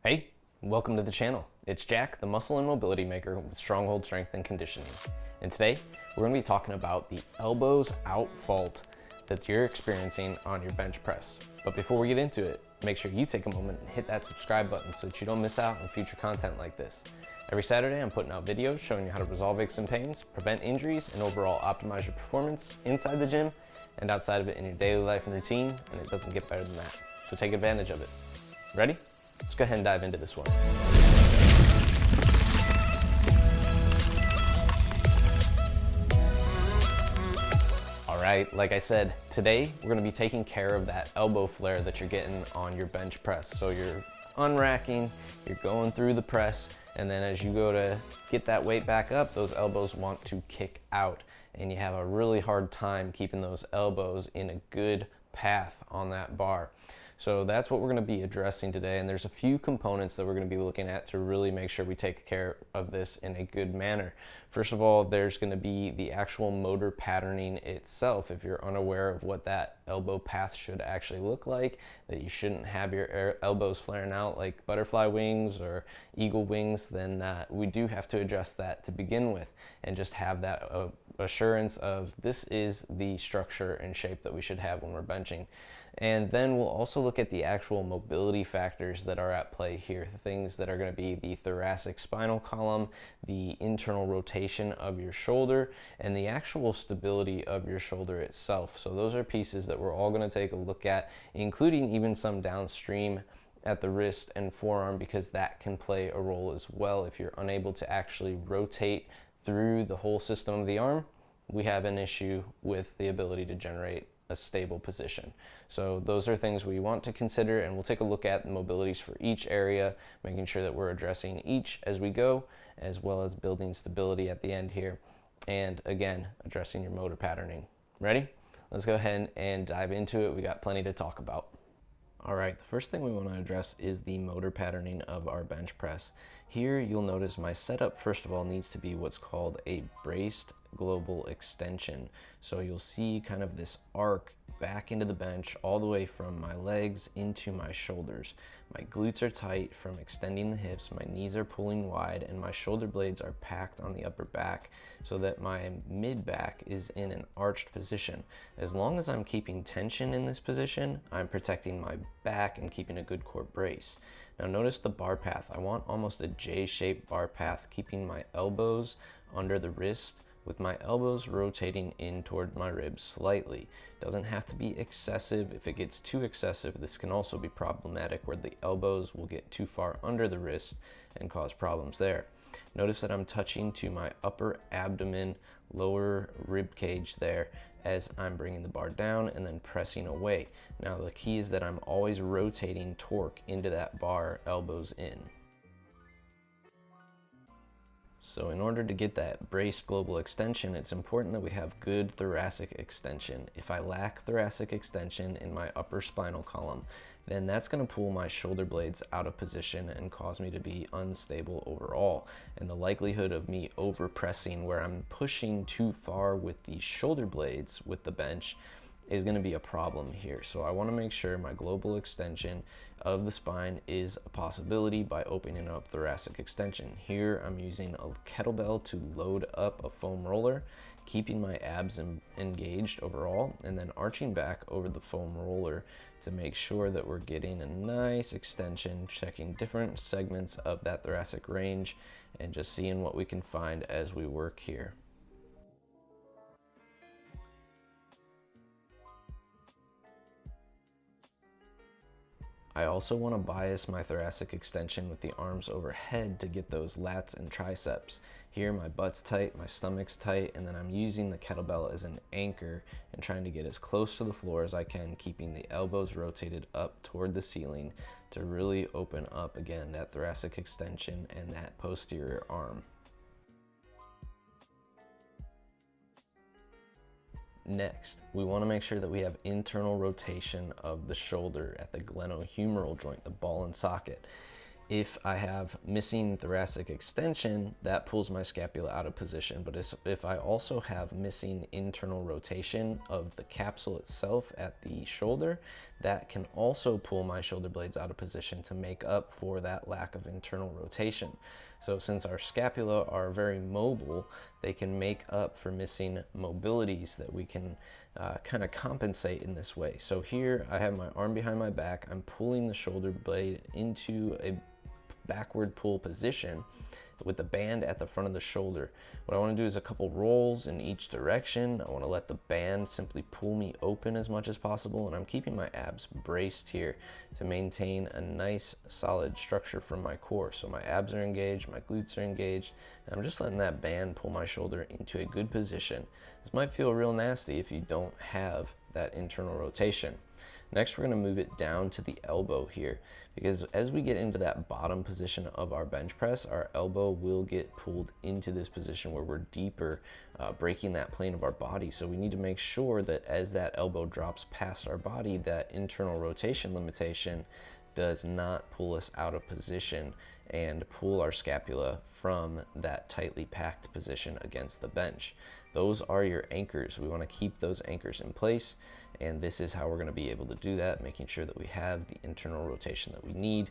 Hey, welcome to the channel. It's Jack, the muscle and mobility maker with Stronghold Strength and Conditioning. And today, we're gonna to be talking about the elbows out fault that you're experiencing on your bench press. But before we get into it, make sure you take a moment and hit that subscribe button so that you don't miss out on future content like this. Every Saturday, I'm putting out videos showing you how to resolve aches and pains, prevent injuries, and overall optimize your performance inside the gym and outside of it in your daily life and routine, and it doesn't get better than that. So take advantage of it. Ready? Let's go ahead and dive into this one. All right, like I said, today we're gonna be taking care of that elbow flare that you're getting on your bench press. So you're unracking, you're going through the press, and then as you go to get that weight back up, those elbows want to kick out, and you have a really hard time keeping those elbows in a good path on that bar. So that's what we're going to be addressing today, and there's a few components that we're going to be looking at to really make sure we take care of this in a good manner. First of all, there's going to be the actual motor patterning itself. If you're unaware of what that elbow path should actually look like, that you shouldn't have your elbows flaring out like butterfly wings or eagle wings, then we do have to adjust that to begin with and just have that assurance of this is the structure and shape that we should have when we're benching. And then we'll also look at the actual mobility factors that are at play here, things that are going to be the thoracic spinal column, the internal rotation of your shoulder, and the actual stability of your shoulder itself. So those are pieces that we're all going to take a look at, including even some downstream at the wrist and forearm, because that can play a role as well. If you're unable to actually rotate through the whole system of the arm, we have an issue with the ability to generate a stable position. So those are things we want to consider, and we'll take a look at the mobilities for each area, making sure that we're addressing each as we go, as well as building stability at the end here, and again, addressing your motor patterning. Ready? Let's go ahead and dive into it. We got plenty to talk about. All right, the first thing we want to address is the motor patterning of our bench press. Here you'll notice my setup, first of all, needs to be what's called a braced global extension. So you'll see kind of this arc back into the bench all the way from my legs into my shoulders. My glutes are tight from extending the hips, my knees are pulling wide, and my shoulder blades are packed on the upper back so that my mid back is in an arched position. As long as I'm keeping tension in this position, I'm protecting my back and keeping a good core brace. Now notice the bar path. I want almost a J-shaped bar path, keeping my elbows under the wrist with my elbows rotating in toward my ribs slightly. Doesn't have to be excessive. If it gets too excessive, this can also be problematic where the elbows will get too far under the wrist and cause problems there. Notice that I'm touching to my upper abdomen, lower rib cage there as I'm bringing the bar down and then pressing away. Now the key is that I'm always rotating torque into that bar, elbows in. So in order to get that braced global extension, it's important that we have good thoracic extension. If I lack thoracic extension in my upper spinal column, then that's going to pull my shoulder blades out of position and cause me to be unstable overall. And the likelihood of me over pressing where I'm pushing too far with the shoulder blades with the bench is going to be a problem here. So I want to make sure my global extension of the spine is a possibility by opening up thoracic extension. Here I'm using a kettlebell to load up a foam roller, keeping my abs engaged overall, and then arching back over the foam roller to make sure that we're getting a nice extension, checking different segments of that thoracic range and just seeing what we can find as we work here. I also want to bias my thoracic extension with the arms overhead to get those lats and triceps. Here my butt's tight, my stomach's tight, and then I'm using the kettlebell as an anchor and trying to get as close to the floor as I can, keeping the elbows rotated up toward the ceiling to really open up again that thoracic extension and that posterior arm. Next, we want to make sure that we have internal rotation of the shoulder at the glenohumeral joint, the ball and socket. If I have missing thoracic extension, that pulls my scapula out of position. But if I also have missing internal rotation of the capsule itself at the shoulder, that can also pull my shoulder blades out of position to make up for that lack of internal rotation. So since our scapula are very mobile, they can make up for missing mobilities that we can kind of compensate in this way. So here I have my arm behind my back. I'm pulling the shoulder blade into a backward pull position with the band at the front of the shoulder. What I want to do is a couple rolls in each direction. I want to let the band simply pull me open as much as possible, and I'm keeping my abs braced here to maintain a nice solid structure from my core. So my abs are engaged, my glutes are engaged, and I'm just letting that band pull my shoulder into a good position. This might feel real nasty if you don't have that internal rotation. Next, we're going to move it down to the elbow here, because as we get into that bottom position of our bench press, our elbow will get pulled into this position where we're deeper, breaking that plane of our body. So we need to make sure that as that elbow drops past our body, that internal rotation limitation does not pull us out of position and pull our scapula from that tightly packed position against the bench. Those are your anchors. We want to keep those anchors in place, and this is how we're going to be able to do that, making sure that we have the internal rotation that we need.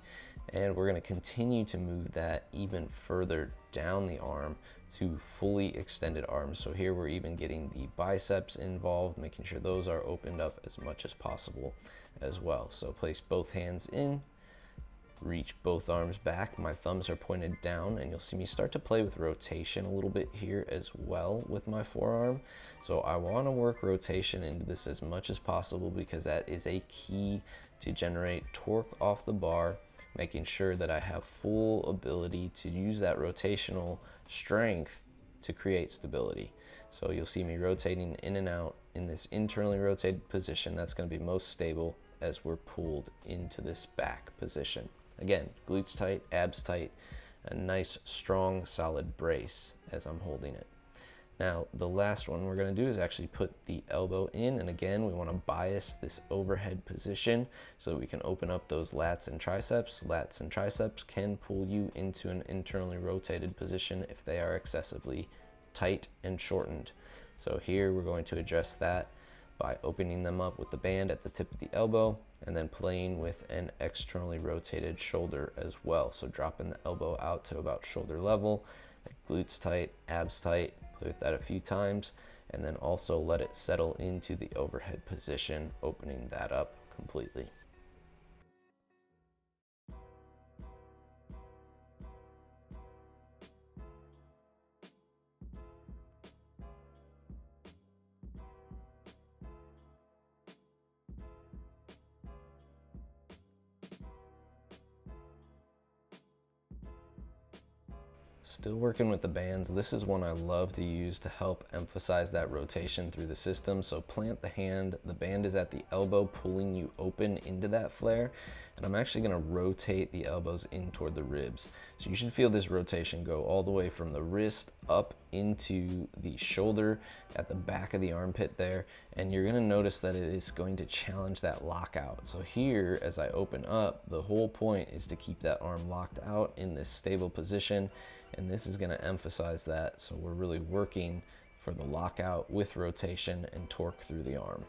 And we're going to continue to move that even further down the arm to fully extended arms. So here we're even getting the biceps involved, making sure those are opened up as much as possible as well. So place both hands in, reach both arms back. My thumbs are pointed down, and you'll see me start to play with rotation a little bit here as well with my forearm. So I want to work rotation into this as much as possible, because that is a key to generate torque off the bar, making sure that I have full ability to use that rotational strength to create stability. So you'll see me rotating in and out in this internally rotated position. That's going to be most stable as we're pulled into this back position. Again, glutes tight, abs tight, a nice, strong, solid brace as I'm holding it. Now, the last one we're going to do is actually put the elbow in, and again, we want to bias this overhead position so that we can open up those lats and triceps. Lats and triceps can pull you into an internally rotated position if they are excessively tight and shortened. So here we're going to address that by opening them up with the band at the tip of the elbow, and then playing with an externally rotated shoulder as well. So dropping the elbow out to about shoulder level, glutes tight, abs tight, play with that a few times, and then also let it settle into the overhead position, opening that up completely. Still working with the bands. This is one I love to use to help emphasize that rotation through the system. So plant the hand, the band is at the elbow, pulling you open into that flare, and I'm actually going to rotate the elbows in toward the ribs. So you should feel this rotation go all the way from the wrist up into the shoulder at the back of the armpit there, and you're going to notice that it is going to challenge that lockout. So here, as I open up, the whole point is to keep that arm locked out in this stable position, and this is going to emphasize that. So we're really working for the lockout with rotation and torque through the arm.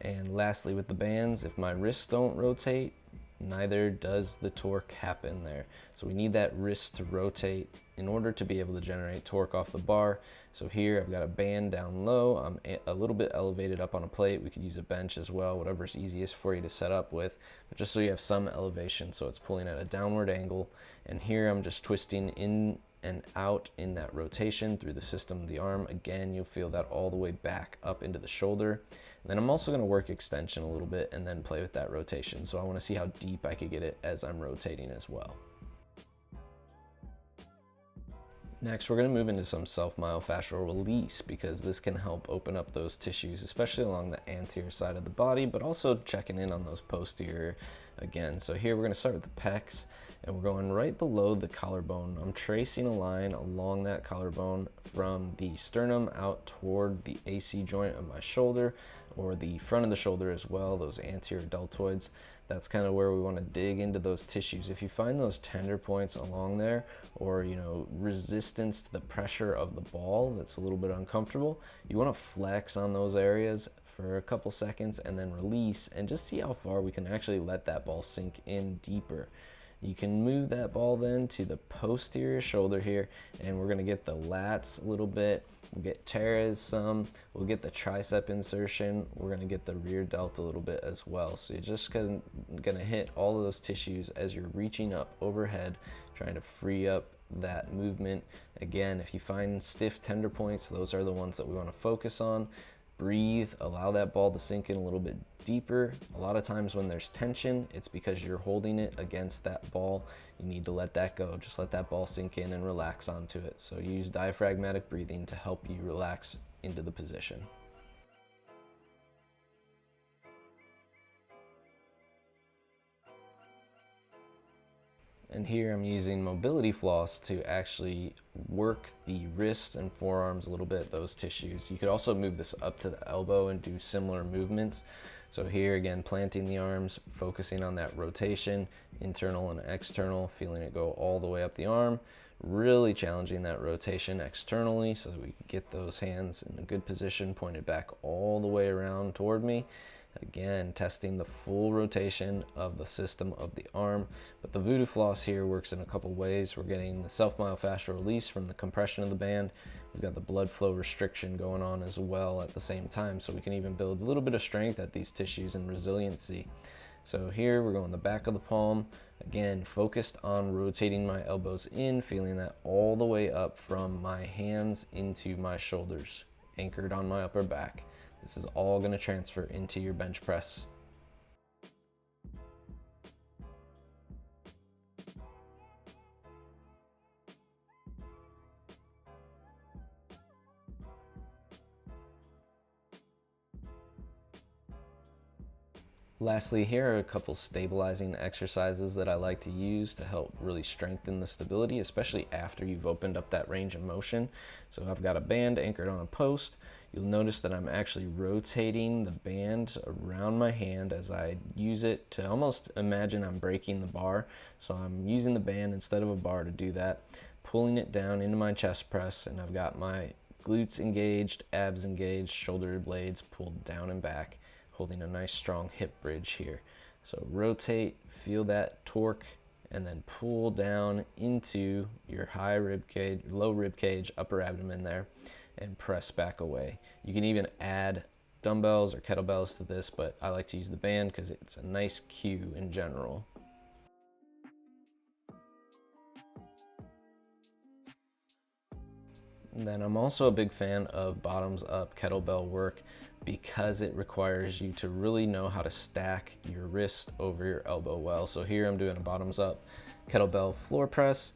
And lastly, with the bands, if my wrists don't rotate, neither does the torque happen there. So we need that wrist to rotate in order to be able to generate torque off the bar. So here I've got a band down low, I'm a little bit elevated up on a plate. We could use a bench as well, whatever's easiest for you to set up with, but just so you have some elevation, so it's pulling at a downward angle. And here I'm just twisting in and out in that rotation through the system of the arm. Again, you'll feel that all the way back up into the shoulder. And then I'm also going to work extension a little bit and then play with that rotation. So I want to see how deep I could get it as I'm rotating as well. Next, we're going to move into some self-myofascial release, because this can help open up those tissues, especially along the anterior side of the body, but also checking in on those posterior again. So here we're going to start with the pecs, and we're going right below the collarbone. I'm tracing a line along that collarbone from the sternum out toward the AC joint of my shoulder. or the front of the shoulder as well, those anterior deltoids. That's kind of where we want to dig into those tissues. If you find those tender points along there, or resistance to the pressure of the ball that's a little bit uncomfortable, you want to flex on those areas for a couple seconds and then release, and just see how far we can actually let that ball sink in deeper. You can move that ball then to the posterior shoulder here, and we're going to get the lats a little bit, we'll get teres some, we'll get the tricep insertion, we're going to get the rear delt a little bit as well. So you're just going to hit all of those tissues as you're reaching up overhead, trying to free up that movement. Again, if you find stiff tender points, those are the ones that we want to focus on. Breathe, allow that ball to sink in a little bit deeper. A lot of times when there's tension, it's because you're holding it against that ball. You need to let that go. Just let that ball sink in and relax onto it. So use diaphragmatic breathing to help you relax into the position. And here I'm using mobility floss to actually work the wrists and forearms a little bit, those tissues. You could also move this up to the elbow and do similar movements. So here again, planting the arms, focusing on that rotation, internal and external, feeling it go all the way up the arm, really challenging that rotation externally so that we can get those hands in a good position, pointed back all the way around toward me. Again, testing the full rotation of the system of the arm. But the voodoo floss here works in a couple ways. We're getting the self-myofascial release from the compression of the band. We've got the blood flow restriction going on as well at the same time, so we can even build a little bit of strength at these tissues and resiliency. So here we're going the back of the palm. Again, focused on rotating my elbows in, feeling that all the way up from my hands into my shoulders, anchored on my upper back. This is all going to transfer into your bench press. Lastly, here are a couple stabilizing exercises that I like to use to help really strengthen the stability, especially after you've opened up that range of motion. So I've got a band anchored on a post. You'll notice that I'm actually rotating the band around my hand as I use it to almost imagine I'm breaking the bar. So I'm using the band instead of a bar to do that, pulling it down into my chest press, and I've got my glutes engaged, abs engaged, shoulder blades pulled down and back, holding a nice strong hip bridge here. So rotate, feel that torque, and then pull down into your high rib cage, low rib cage, upper abdomen there, and press back away. You can even add dumbbells or kettlebells to this, but I like to use the band because it's a nice cue in general. And then I'm also a big fan of bottoms up kettlebell work because it requires you to really know how to stack your wrist over your elbow well. So here I'm doing a bottoms up kettlebell floor press.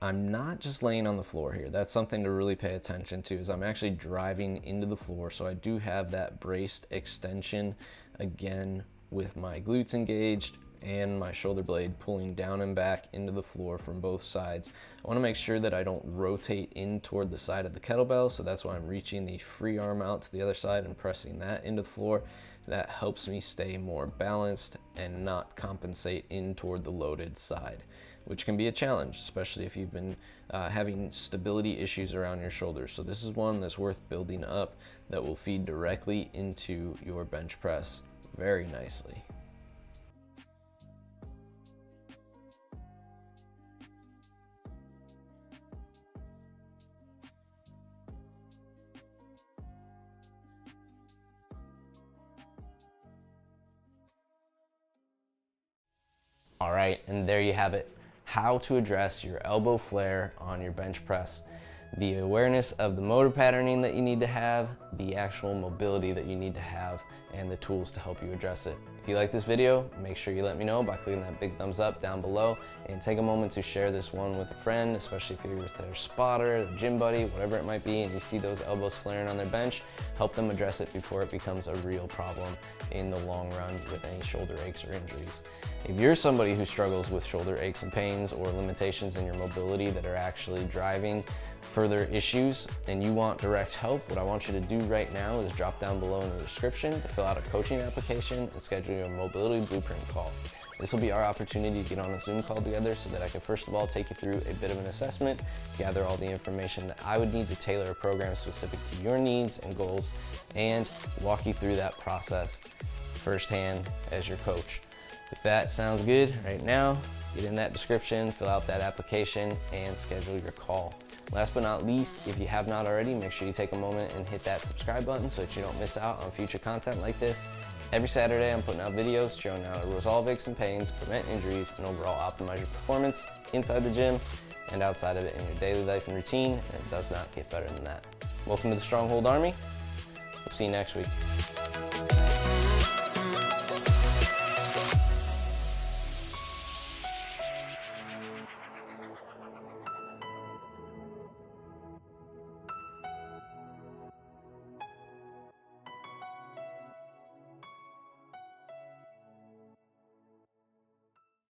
I'm not just laying on the floor here. That's something to really pay attention to, is I'm actually driving into the floor. So I do have that braced extension, again, with my glutes engaged and my shoulder blade pulling down and back into the floor from both sides. I want to make sure that I don't rotate in toward the side of the kettlebell, so that's why I'm reaching the free arm out to the other side and pressing that into the floor. That helps me stay more balanced and not compensate in toward the loaded side, which can be a challenge, especially if you've been having stability issues around your shoulders. So this is one that's worth building up that will feed directly into your bench press very nicely. All right, and there you have it. How to address your elbow flare on your bench press. The awareness of the motor patterning that you need to have, the actual mobility that you need to have, and the tools to help you address it. If you like this video, make sure you let me know by clicking that big thumbs up down below, and take a moment to share this one with a friend, especially if you're their spotter, their gym buddy, whatever it might be, and you see those elbows flaring on their bench. Help them address it before it becomes a real problem in the long run with any shoulder aches or injuries. If you're somebody who struggles with shoulder aches and pains or limitations in your mobility that are actually driving further issues and you want direct help, what I want you to do right now is drop down below in the description to fill out a coaching application and schedule your mobility blueprint call. This will be our opportunity to get on a Zoom call together so that I can first of all take you through a bit of an assessment, gather all the information that I would need to tailor a program specific to your needs and goals, and walk you through that process firsthand as your coach. If that sounds good right now, get in that description, fill out that application, and schedule your call. Last but not least, if you have not already, make sure you take a moment and hit that subscribe button so that you don't miss out on future content like this. Every Saturday, I'm putting out videos showing how to resolve aches and pains, prevent injuries, and overall optimize your performance inside the gym and outside of it in your daily life and routine, and it does not get better than that. Welcome to the Stronghold Army. We'll see you next week.